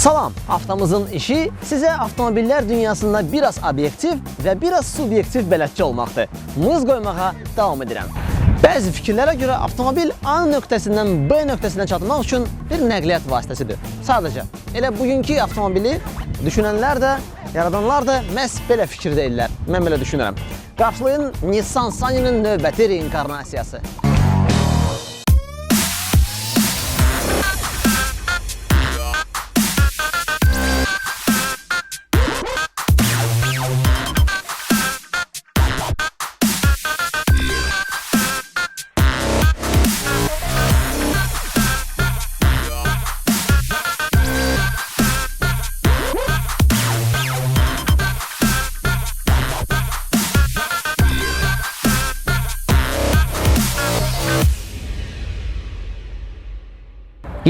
Salam, haftamızın işi sizə avtomobillər dünyasında biraz obyektiv və biraz subyektiv bələdçi olmaqdır. Mız qoymağa davam edirəm. Bəzi fikirlərə görə avtomobil A nöqtəsindən B nöqtəsinə çatmaq üçün bir nəqliyyat vasitəsidir. Sadəcə, elə bugünkü avtomobili düşünənlər də, yaradanlar da məhz belə fikirdə edirlər. Mən belə düşünürəm. Qarşılayın Nissan Sunny'nin növbəti reinkarnasiyası.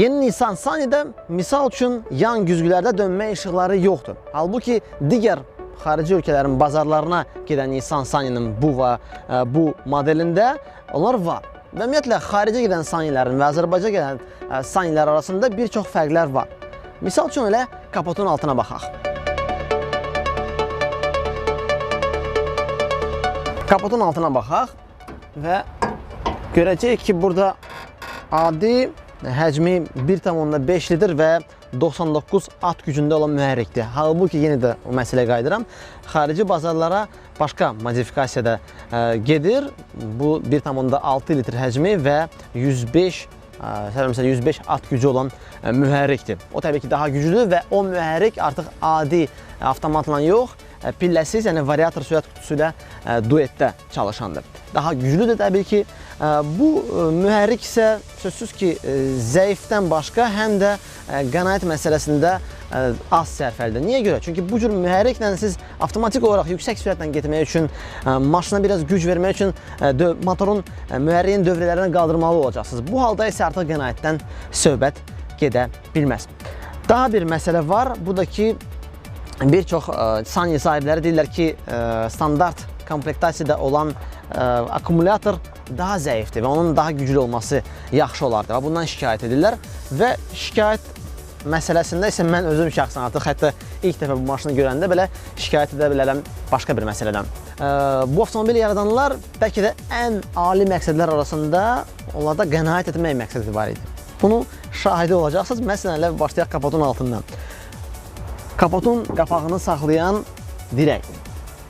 Yeni Nissan Sunny'də misal üçün yan güzgülərdə dönmə işıqları yoxdur. Halbuki digər xarici ölkələrin bazarlarına gedən Nissan Sunny'nin bu modelində onlar var. Və ümumiyyətlə xaricə gedən Sunny'lərin və Azərbaycana gedən Sunny'lər arasında bir çox fərqlər var. Misal üçün elə kapotun altına baxaq. Kapotun altına baxaq və görəcəyik ki, burada adi həcmi 1,5 litr və 99 at gücündə olan mühərrikdir. Halbuki yenə də o məsələyə qayıdıram. Xarici bazarlara başqa modifikasiyada gedir. Bu 1,6 litr həcmi və 105 at gücü olan mühərrikdir. O təbii ki daha güclüdür və o mühərrik artıq adi avtomatla yox, pilləsiz, yəni variator sürət qutusu ilə duetdə çalışandır. Daha güclüdür təbii ki. Bu mühərrik isə sözsüz ki zəifdən başqa həm də qənaət məsələsində az sərfəlidir. Niyə görə? Çünki bu cür mühərriklə siz avtomatik olaraq yüksək sürətlə getmək üçün, maşına biraz güc vermək üçün motorun, mühərriyin dövrələrini qaldırmalı olacaqsınız. Bu halda isə artıq qənaətdən söhbət gedə bilməz. Daha bir məsələ var. Bu da ki, bir çox Sunny sahibləri deyirlər ki, standart komplektasiyada olan akkumulyator daha zəifdir və onun daha güclü olması yaxşı olardı. Bundan şikayət edirlər və şikayət məsələsində isə mən özüm şəxsən artıq hətta ilk dəfə bu maşını görəndə belə şikayət edə bilərəm başqa bir məsələdən. Bu avtomobili yaradanlar bəlkə də ən ali məqsədlər arasında onlarda qənaət etmək məqsədi var idi. Bunu şahidi olacaqsınız. Məsələn, başlayaq kapotun altından. Kapotun qapağını saxlayan dirək.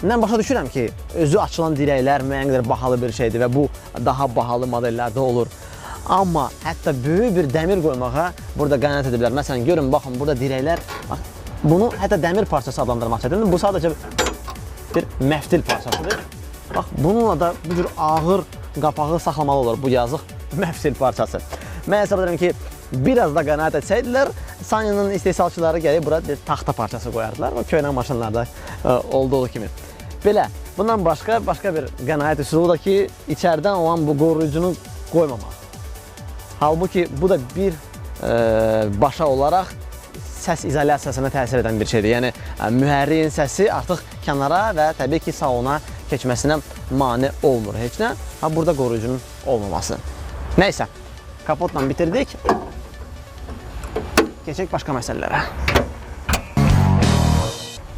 Mən başa düşürəm ki, özü açılan dirəklər müəyyən qədər bahalı bir şeydir və bu daha bahalı modellərdə olur. Amma hətta böyük bir dəmir qoymağa burada qənaət edə bilər. Məsələn, görün, baxın, burada dirəklər, bunu hətta dəmir parçası adlandırmaq çətindir. Bu sadəcə bir məftil parçasıdır. Bax, bununla da bu cür ağır qapağı saxlamalı olur bu yazıq məftil parçası. Mən hesab edirəm ki, biraz da qənaət etsəydilər, Sunny'nin istehsalçıları gəlib bura bir taxta parçası qoyardılar. O köhnə maşınlarda olduğu kimi. Belə, bundan başqa bir qənaət üsulu da ki, içəridən olan bu qoruyucunu qoymamaq. Halbuki bu da bir başa olaraq səs izolyasiyasına təsir edən bir şeydir. Yəni, mühərriyin səsi artıq kənara və təbii ki, salona keçməsinə mane olmur heç nə. Burada qoruyucunun olmaması. Nəysə, kapotla bitirdik. Keçək başqa məsələlərə.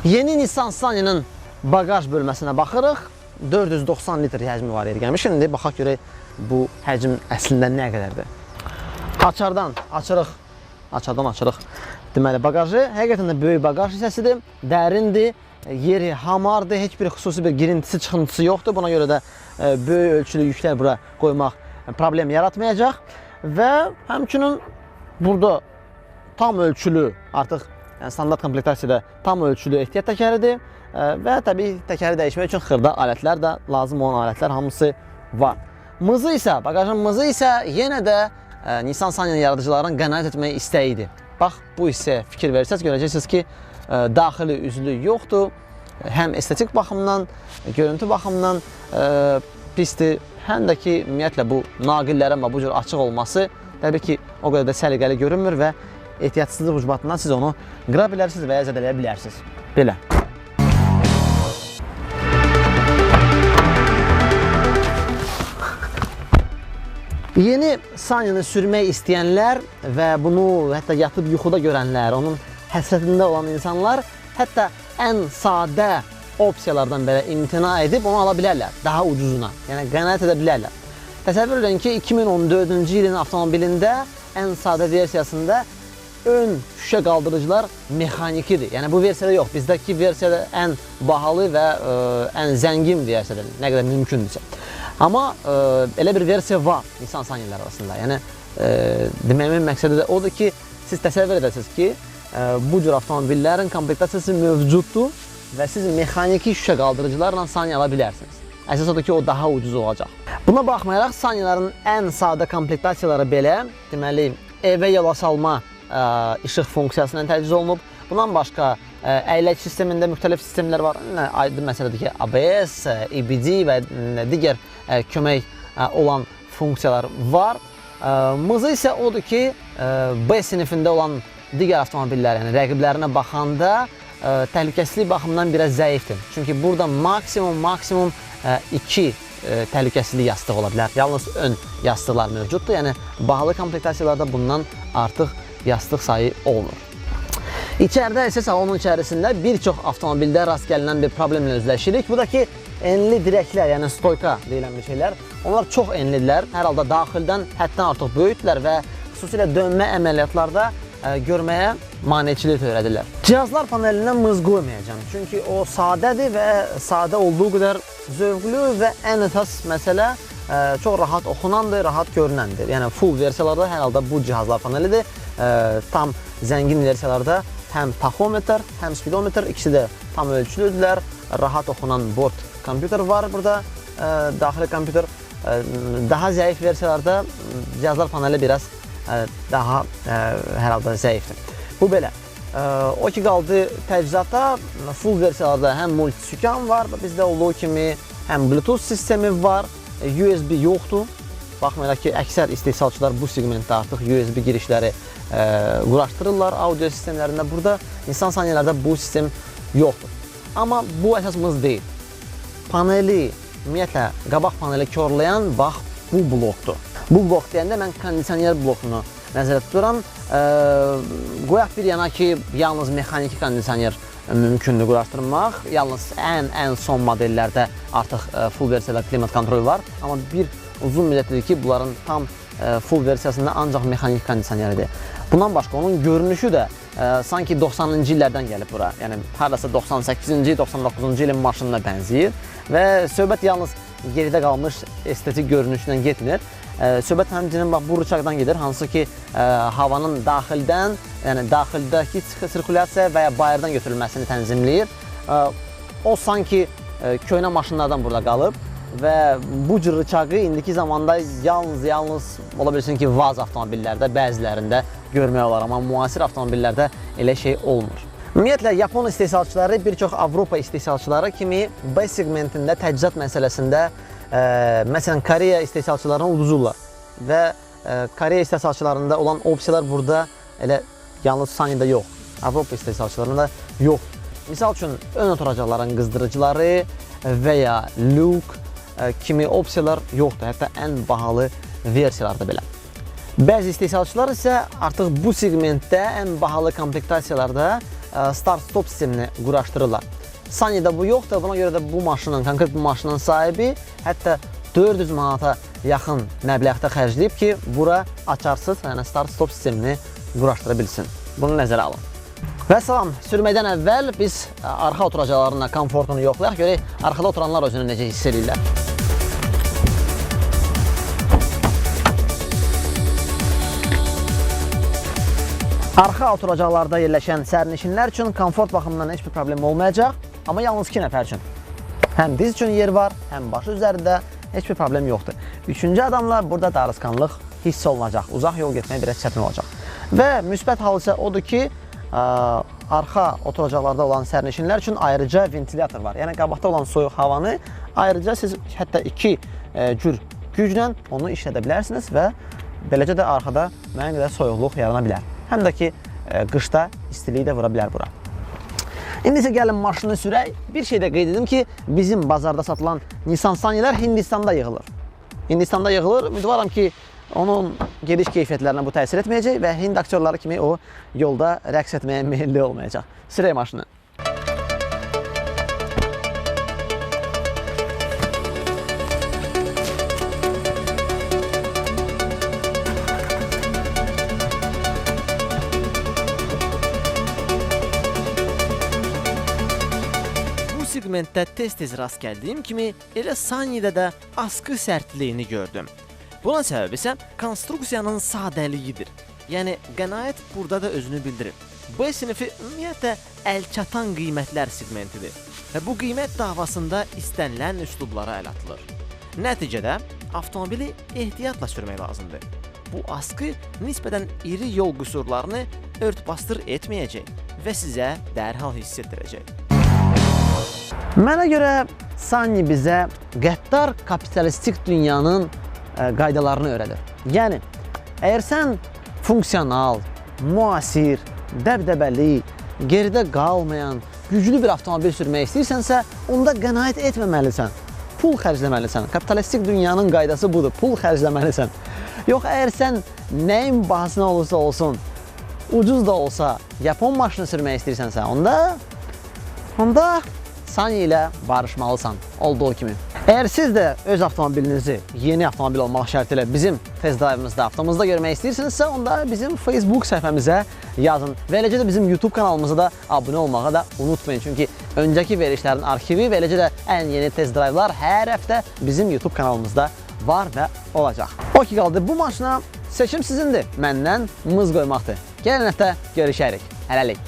Yeni Nissan Sunny'nin bagaj bölməsinə baxırıq. 490 litr həcmi var gəlmiş. İndi baxaq görək bu həcm əslində nə qədərdir. Açardan açırıq. Deməli, bagajı həqiqətən də böyük bagaj hissəsidir, dərindir, yeri hamardır, heç bir xüsusi bir girintisi, çıxıntısı yoxdur. Buna görə də böyük ölçülü yüklər bura qoymaq problem yaratmayacaq və həmçinin burada tam ölçülü, artıq standart komplektasiyada tam ölçülü ehtiyat təkəridir və təbii təkəri dəyişmək üçün xırda alətlər də, lazım olan alətlər hamısı var. Bagajın mızı isə yenə də Nissan Sunny'nin yaradıcılarının qənaət etməyi istəyidir. Bax, bu hissəyə fikir verirsəz, görəcəksiniz ki, daxili üzlü yoxdur. Həm estetik baxımdan, görüntü baxımdan pisdir, həm də ki, ümumiyyətlə bu naqillərin bu cür açıq olması təbii ki, o qədər də səliqəli görünmür və ehtiyatsızlıq ucbatından siz onu qıra bilərsiniz və ya zədələyə bilərsiniz. Belə. Yeni Sunny'ni sürmək istəyənlər və bunu hətta yatıb yuxuda görənlər, onun həsrətində olan insanlar hətta ən sadə opsiyalardan belə imtina edib onu ala bilərlər, daha ucuzuna. Yəni qənaət edə bilərlər. Təsəvvür edin ki, 2014-cü ilin avtomobilində ən sadə versiyasında ön şüşə qaldırıcılar mexanikidir. Yəni bu versiyada yox, bizdəki versiyada ən bahalı və ən zəngin versiyadır, nə qədər mümkündürsə. Amma elə bir versiya var Nissan Sunny'lər arasında. Yəni deməyimin məqsədi də odur ki, siz təsəvvür edəsiniz ki, bu cür avtomobillərin komplektasiyası mövcuddur və siz mexaniki şüşə qaldırıcılarla Sunny ala bilərsiniz. Əsas odur ki, o daha ucuz olacaq. Buna baxmayaraq, Sunny'ların ən sadə komplektasiyaları belə, deməli, evə yola salma işıq funksiyasından təchiz olunub. Bundan başqa əyləc sistemində müxtəlif sistemlər var. Aydın məsələdir ki, ABS, EBD və digər kömək olan funksiyalar var. Mızı isə odur ki, B sinifində olan digər avtomobillər, yəni rəqiblərinə baxanda təhlükəsizlik baxımından biraz zəifdir. Çünki burada maksimum 2 təhlükəsizlik yastığı ola bilər. Yalnız ön yastıqlar mövcuddur. Yəni bahalı komplektasiyalarda bundan artıq yastıq sayı olmur. İçəridə isə salonun içərisində bir çox avtomobildə rast gəlinən bir problemlə üzləşirik. Bu da ki, enli dirəklər, yəni stoyka deyilən bir şeylər. Onlar çox enlidirlər. Hər halda daxildən həddən artıq böyükdürlər və xüsusilə dönmə əməliyyatlarda görməyə maneçilik törədirlər. Cihazlar panelinə mız qoymayacağım. Çünki o sadədir və sadə olduğu qədər zövqlü və ən əsas məsələ çox rahat oxunandır, rahat görünəndir. Yəni full versiyalarda hər halda bu cihazlar panelidir. Tam zəngin versiyalarda həm taxometr, həm speedometr ikisi də tam ölçülüdürlər. Rahat oxunan bord kompüter var burada, daxili kompüter. Daha zəif versiyalarda cihazlar paneli biraz daha hər halda zəifdir. Bu belə. O ki qaldı təchizata, full versiyalarda həm multisükan var, bizdə olduğu kimi həm Bluetooth sistemi var, USB yoxdur. Baxmayaraq ki, əksər istehsalçılar bu segmentdə artıq USB girişləri quraşdırırlar audio sistemlərində. Burada Nissan Sunny'lərdə bu sistem yoxdur. Amma bu əsasımız deyil. Paneli, ümumiyyətlə, qabaq paneli körləyən bax bu blokdur. Bu blok deyəndə mən kondisioner blokunu nəzərdə tuturam. Qoyaq bir yana ki, yalnız mexaniki kondisioner mümkündür quraşdırmaq. Yalnız ən son modellərdə artıq full versiyada klimat kontrolü var. Amma bir uzun müddətdir ki, bunların tam full versiyasında ancaq mexaniki kondisioneridir. Bundan başqa onun görünüşü də sanki 90-cı illərdən gəlib bura. Yəni, haradasa 98-ci, 99-cu ilin maşınına bənzəyir və söhbət yalnız geridə qalmış estetik görünüşündən getmir. Söhbət həmçinin bu rıçaqdan gedir, hansı ki, havanın daxildən, yəni daxildəki sirkulyasiya və ya bayırdan götürülməsini tənzimləyir. O sanki köhnə maşınlardan burada qalıb və bu cür rıçağı indiki zamanda yalnız ola bilsin ki, VAZ avtomobillərdə, bəzilərində görmək olar, amma müasir avtomobillərdə elə şey olmur. Ümumiyyətlə, Yapon istehsalçıları bir çox Avropa istehsalçıları kimi B segmentində təchizat məsələsində məsələn, Koreya istehsalçılarını uduzurlar və Koreya istehsalçılarında olan opsiyalar burada elə yalnız Sunny'də yox, Avropa istehsalçılarında yox. Misal üçün, ön oturacaqların qızdırıcıları və ya Luke kimi opsiyalar yoxdur, hətta ən bahalı versiyalarda belə. Bəzi istehsalçılar isə artıq bu segmentdə ən bahalı komplektasiyalarda start-stop sistemini quraşdırırlar. Sunny'də bu yoxdur, buna görə də bu maşının, konkret bu maşının sahibi hətta 400 manata yaxın məbləğdə xərcləyib ki, bura açarsız, yəni start-stop sistemini quraşdıra bilsin. Bunu nəzərə alın. Və salam, sürməkdən əvvəl biz arxa oturacaqlarının komfortunu yoxlayaq, görək arxada oturanlar özünü necə hiss edirlər. Arxa oturacaqlarda yerləşən sərnişinlər üçün komfort baxımından heç bir problem olmayacaq, amma yalnız 2 nəfər üçün. Həm diz üçün yer var, həm başı üzərində heç bir problem yoxdur. Üçüncü adamla burada darısqanlıq hiss olunacaq, uzaq yol getmək biraz çətin olacaq. Və müsbət hal isə odur ki, arxa oturacaqlarda olan sərnişinlər üçün ayrıca ventilyator var. Yəni, qabaqda olan soyuq havanı ayrıca siz hətta 2 cür güclə onu işlədə bilərsiniz və beləcə də arxada müəyyən qədər soyuqluq yarana bilər. Həm də ki, qışda istiliyi də vura bilər bura. İndi isə gəlin maşını sürək. Bir şey də qeyd edim ki, bizim bazarda satılan Nissan Sunny'lər Hindistanda yığılır. Hindistanda yığılır. Ümidvaram ki, onun gediş keyfiyyətlərinə bu təsir etməyəcək və Hind aktyorları kimi o yolda rəqs etməyə meyilli olmayacaq. Sürək maşını. Bu segmentdə tez-tez rast gəldiyim kimi elə Sanydə də askı sərtliyini gördüm. Buna səbəb isə konstruksiyanın sadəliyidir. Yəni, qənaət burada da özünü bildirir. B sinifi ümumiyyətlə əlçatan qiymətlər segmentidir və bu qiymət davasında istənilən üslublara əl atılır. Nəticədə avtomobili ehtiyatla sürmək lazımdır. Bu askı nisbətən iri yol qüsurlarını ört-bastır etməyəcək və sizə dərhal hiss etdirəcək. Mənə görə Sanyi bizə qəddar kapitalistik dünyanın qaydalarını öyrədir. Yəni, əgər sən funksional, müasir, dəbdəbəli, geridə qalmayan, güclü bir avtomobil sürmək istəyirsənsə, onda qənaət etməməlisən. Pul xərcləməlisən. Kapitalistik dünyanın qaydası budur. Pul xərcləməlisən. Yox, əgər sən nəyin bahasına olursa olsun, ucuz da olsa, Yapon maşını sürmək istəyirsənsə, onda Sanyi ilə barışmalısan, olduğu kimi. Əgər siz də öz avtomobilinizi yeni avtomobil olmaq şərti ilə bizim test drive'ımızda, avtomuzda görmək istəyirsinizsə, onda bizim Facebook səhifəmizə yazın və eləcə də bizim YouTube kanalımıza da abunə olmağı da unutmayın. Çünki öncəki verilişlərin arxivi və eləcə də ən yeni test drive'lar hər həftə bizim YouTube kanalımızda var və olacaq. O ki qaldı, bu maşına seçim sizindir. Məndən mız qoymaqdır. Gələn həftə görüşərik. Hələlik.